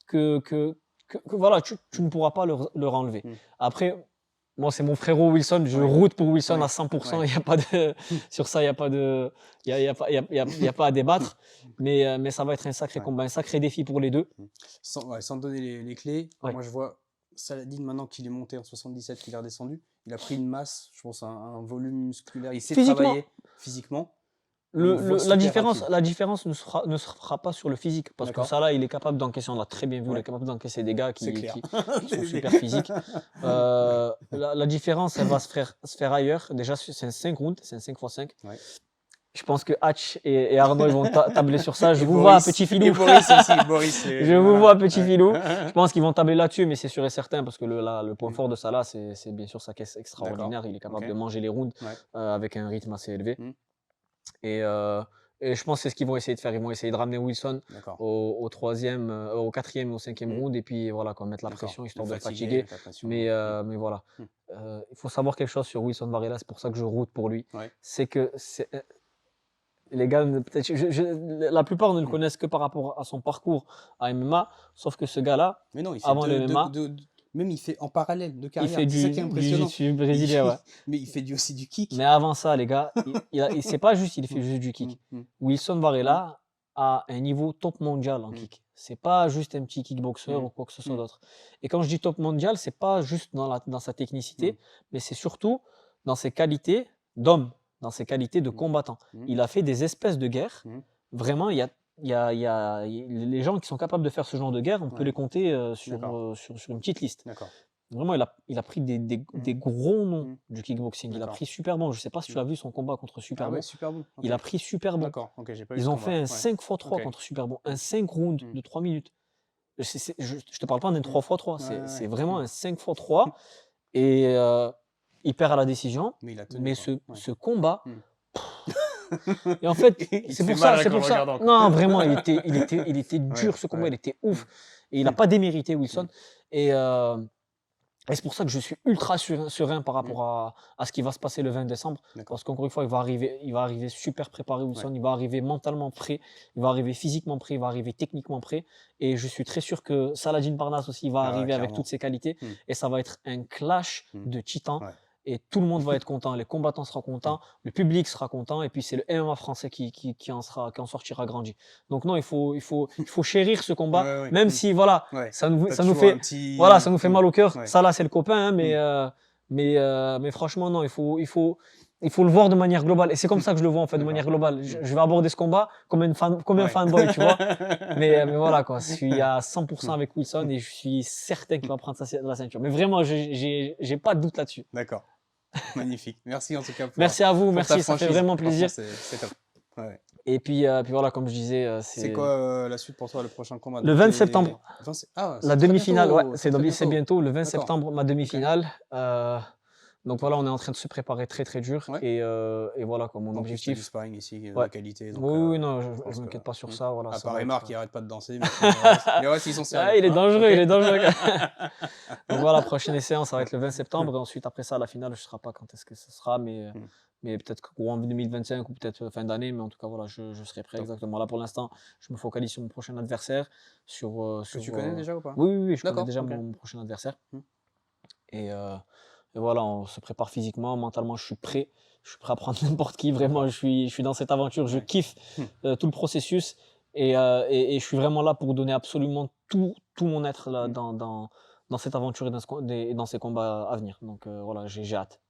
que voilà, tu ne pourras pas leur enlever. Mm. Après, moi, c'est mon frérot Wilson, je Ouais. route pour Wilson Ouais. à 100%, Ouais. il y a pas de, sur ça, il n'y a pas de, il y a pas à débattre, mais ça va être un sacré Ouais. combat, un sacré défi pour les deux. Sans donner les clés, Ouais. moi je vois Saladin maintenant qu'il est monté en 77, qu'il est redescendu, il a pris une masse, je pense un volume musculaire, il sait Physiquement. travailler physiquement. On le voit super rapide. La différence ne se fera pas sur le physique, parce que D'accord. Salah, il est capable d'encaisser, on l'a très bien vu, il Ouais. est capable d'encaisser des gars C'est qui clair. sont super physiques. La différence, elle va se faire ailleurs. Déjà, c'est un 5 rounds, c'est un 5x5. Ouais. Je pense que Hatch et Arnaud ils vont tabler sur ça. Je Et vous Boris, vois, petit filou. Et Boris aussi, Boris. Je vous vois, petit filou. Je pense qu'ils vont tabler là-dessus, mais c'est sûr et certain, parce que le point Mm. fort de Salah, c'est bien sûr sa caisse extraordinaire. Il est capable Ok. de manger les rounds Ouais. avec un rythme assez élevé. Mm. Et je pense que c'est ce qu'ils vont essayer de faire. Ils vont essayer de ramener Wilson D'accord. au quatrième et au cinquième Mm. round, et puis voilà, quoi, mettre la D'accord. pression histoire Le de le fatiguer. mettre la pression. Mais voilà. Mm. Il faut savoir quelque chose sur Wilson Varela, c'est pour ça que je route pour lui. Ouais. C'est que les gars, peut-être, la plupart ne le Mm. connaissent que par rapport à son parcours à MMA, sauf que ce gars-là, Mais non, il fait avant le MMA, même il fait en parallèle de il carrière. fait C'est ça qui est du impressionnant. jiu-jitsu brésilien, ouais. Mais il fait aussi du kick. Mais avant ça, les gars, c'est pas juste, il fait juste du kick. Wilson Varela a un niveau top mondial en kick. C'est pas juste un petit kickboxer ou quoi que ce soit d'autre. Et quand je dis top mondial, c'est pas juste dans sa technicité, mais c'est surtout dans ses qualités d'homme, dans ses qualités de combattant. Il a fait des espèces de guerres. Vraiment, il y a les gens qui sont capables de faire ce genre de guerre, on peut les compter sur une petite liste. D'accord. Vraiment, il a pris des gros noms du kickboxing. Il a D'accord. pris Superbon. Je sais pas si tu as vu son combat contre Ah Superbon. ouais, super bon. Il a pris Superbon. D'accord, ok, j'ai pas vu Ils ce ont combat. fait un Ouais. 5x3 Ok. contre Superbon. Un 5 rounds de 3 minutes. Je te parle pas d'un 3x3. Ouais, C'est ouais. vraiment un 5x3. Et il perd à la décision. Mais il a tenu. Mais quoi. Ouais. ce combat. Mm. Et en fait, Il c'est te pour fait mal ça. C'est en pour ça. regardant, quoi. Non, vraiment, il était dur ce combat. ouais. Il était ouf. Et il n'a pas démérité, Wilson. Et c'est pour ça que je suis ultra serein par rapport à ce qui va se passer le 20 décembre. D'accord. Parce qu'encore une fois, il va arriver super préparé, Wilson. Il va arriver mentalement prêt, il va arriver physiquement prêt, il va arriver techniquement prêt. Et je suis très sûr que Saladin Parnasse aussi va Ah ouais, arriver avec clairement. toutes ses qualités. Et ça va être un clash de titans. Ouais. Et tout le monde va être content. Les combattants seront contents, le public sera content. Et puis c'est le MMA français qui en sortira grandi. Donc non, il faut chérir ce combat, Ouais, ouais. même si voilà, Ouais. ça nous T'as fait toujours un petit- voilà, ça nous fait mal au cœur. Ouais. Ça là, c'est le copain, hein, mais franchement, non, il faut le voir de manière globale. Et c'est comme ça que je le vois en fait, de manière globale. Je vais aborder ce combat comme un fanboy, tu vois. Mais voilà, quoi. Je suis à 100% avec Wilson et je suis certain qu'il va prendre la ceinture. Mais vraiment, j'ai pas de doute là-dessus. D'accord. Magnifique. Merci en tout cas. Merci à vous, pour merci, ta ça fait franchise. vraiment plaisir. Franchement, c'est top. Ouais. Et puis voilà, comme je disais, C'est quoi la suite pour toi, le prochain combat? Le 20 septembre. Ah, La très demi-finale, bientôt, ouais, très c'est bientôt, le 20 D'accord. septembre, ma demi-finale. Donc voilà, on est en train de se préparer très très dur. Ouais. Et voilà, quoi, mon En plus, t'as du objectif. sparring ici, de Ouais. la qualité. Donc, Oui, non, je pense ne m'inquiète que- pas sur ça. Voilà, À ça part va Aymar être- qui arrête pas de danser. Mais les restes, ils sont sérieux. Ah, il est hein. dangereux, Ok. il est dangereux. Donc voilà, la prochaine séance, ça va être le 20 septembre. Et ensuite, après ça, la finale, je ne sais pas quand est-ce que ce sera, mais peut-être courant 2025 ou peut-être fin d'année. Mais en tout cas, voilà, je serai prêt Top. exactement. Là, pour l'instant, je me focalise sur mon prochain adversaire. Que tu connais déjà ou pas? Oui, je connais D'accord, déjà ok. mon prochain adversaire. Hmm. Et voilà, on se prépare physiquement, mentalement, je suis prêt. Je suis prêt à prendre n'importe qui. Vraiment, je suis dans cette aventure. Je Ouais. kiffe tout le processus. Et je suis vraiment là pour donner absolument tout mon être là, dans cette aventure et dans ces combats à venir. Donc voilà, j'ai hâte.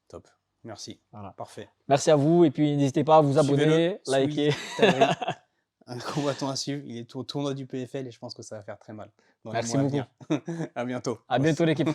Top. Merci. Voilà. Parfait. Merci à vous. Et puis n'hésitez pas à vous abonner, Suivez-le, liker. Tagri, un combattant à suivre. Il est au tournoi du PFL et je pense que ça va faire très mal. Dans les Merci mois à beaucoup. venir. À bientôt. À bientôt l'équipe.